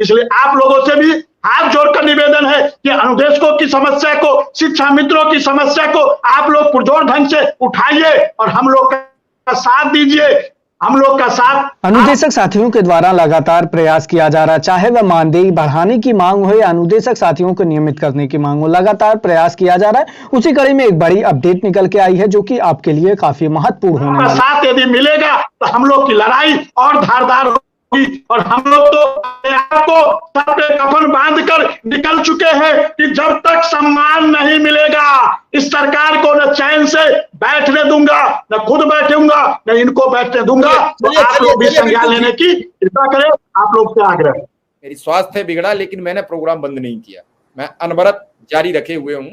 इसलिए आप लोगों से भी हाथ जोड़कर निवेदन है कि अनुदेशकों की समस्या को, शिक्षा मित्रों की समस्या को आप लोग पुरजोर ढंग से उठाइए और हम लोग का साथ दीजिए। हम लोग का साथ अनुदेशक साथियों के द्वारा लगातार प्रयास किया जा रहा, चाहे वह मानदेय बढ़ाने की मांग हो या अनुदेशक साथियों को नियमित करने की मांग हो, लगातार प्रयास किया जा रहा है। उसी कड़ी में एक बड़ी अपडेट निकल के आई है जो कि आपके लिए काफी महत्वपूर्ण होने वाला है। साथ यदि मिलेगा तो हम लोग की लड़ाई और धारदार होगी और हम लोग तो आपको सर पे कफन बांधकर निकल चुके हैं कि जब तक सम्मान नहीं मिलेगा इस सरकार को न चैन से बैठने दूंगा, न खुद बैठूंगा, न इनको बैठने दूंगा। तो आप लोग भी संज्ञान लेने की कृपा करें, आप लोग से आग्रह। मेरी स्वास्थ्य बिगड़ा लेकिन मैंने प्रोग्राम बंद नहीं किया, मैं अनवरत जारी रखे हुए हूं।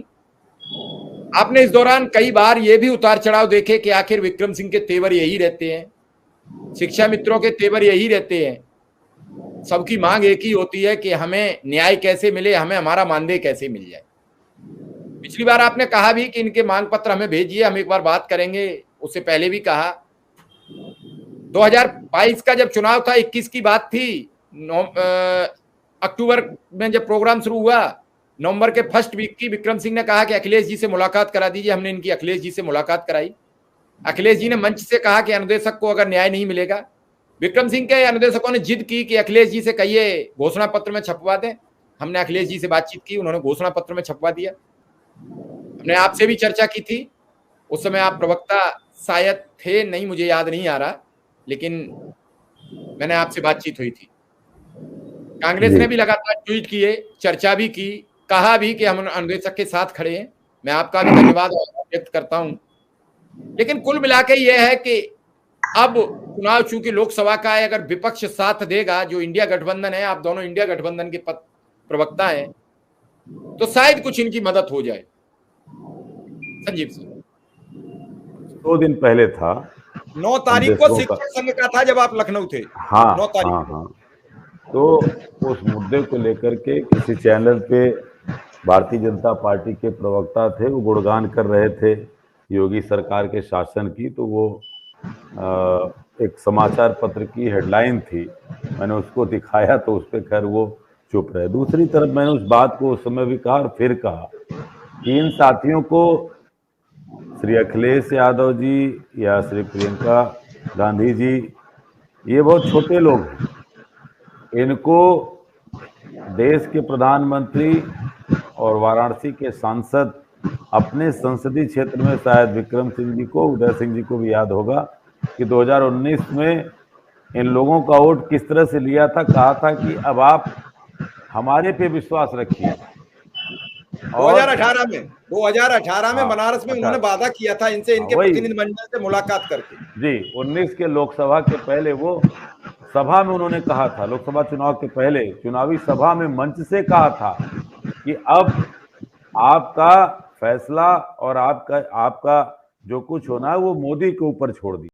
आपने इस दौरान कई बार ये भी उतार चढ़ाव देखे कि आखिर विक्रम सिंह के तेवर यही रहते हैं, शिक्षा मित्रों के तेवर यही रहते हैं। सबकी मांग एक ही होती है कि हमें न्याय कैसे मिले, हमें हमारा मानदेय कैसे मिल जाए। पिछली बार आपने कहा भी कि इनके मांग पत्र हमें भेजिए, हम एक बार बात करेंगे। उससे पहले भी कहा 2022 का जब चुनाव था, 21 की बात थी, अक्टूबर में जब प्रोग्राम शुरू हुआ, नवंबर के फर्स्ट वीक की विक्रम सिंह ने कहा कि अखिलेश जी से मुलाकात करा दीजिए। हमने इनकी अखिलेश जी से मुलाकात कराई। अखिलेश जी ने मंच से कहा कि अनुदेशक को अगर न्याय नहीं मिलेगा, विक्रम सिंह के अनुदेशकों ने जिद की कि अखिलेश जी से कहिए घोषणा पत्र में छपवा दें। हमने अखिलेश जी से बातचीत की, उन्होंने घोषणा पत्र में छपवा दिया। हमने आपसे भी चर्चा की थी, उस समय आप प्रवक्ता शायद थे, नहीं मुझे याद नहीं आ रहा, लेकिन मैंने आपसे बातचीत हुई थी। कांग्रेस ने भी लगातार ट्वीट किए, चर्चा भी की, कहा भी कि हम अनुदेशक के साथ खड़े हैं। मैं आपका भी धन्यवाद व्यक्त करता हूं। लेकिन कुल मिला के यह है कि अब चुनाव चूंकि लोकसभा का है, अगर विपक्ष साथ देगा, जो इंडिया गठबंधन है, आप दोनों इंडिया गठबंधन के प्रवक्ता हैं, तो शायद कुछ इनकी मदद हो जाए। संजीव सिंह, 2 दिन पहले था, 9 तारीख को शिक्षक संघ का था जब आप लखनऊ थे। हाँ 9 तारीख हाँ। तो उस मुद्दे को लेकर के किसी चैनल पे भारतीय जनता पार्टी के प्रवक्ता थे, वो गुणगान कर रहे थे योगी सरकार के शासन की। तो वो एक समाचार पत्र की हेडलाइन थी, मैंने उसको दिखाया तो उस पर खैर वो चुप रहे। दूसरी तरफ मैंने उस बात को उस समय भी कहा और फिर कहा कि इन साथियों को श्री अखिलेश यादव जी या श्री प्रियंका गांधी जी, ये बहुत छोटे लोग हैं। इनको देश के प्रधानमंत्री और वाराणसी के सांसद अपने संसदीय क्षेत्र में, शायद विक्रम सिंह जी को, उदय सिंह जी को भी याद होगा कि 2019 में इन लोगों का वोट किस तरह से लिया था। कहा था कि अब आप हमारे पे विश्वास रखिए। 2018 में बनारस में उन्होंने वादा किया था इनसे, इनके प्रतिनिधिमंडल से मुलाकात करके। जी, 19 के लोकसभा के पहले वो सभा में उन्होंने कहा था, लोकसभा चुनाव के पहले चुनावी सभा में मंच से कहा था कि अब आपका फैसला और आपका जो कुछ होना है वो मोदी के ऊपर छोड़ दिया।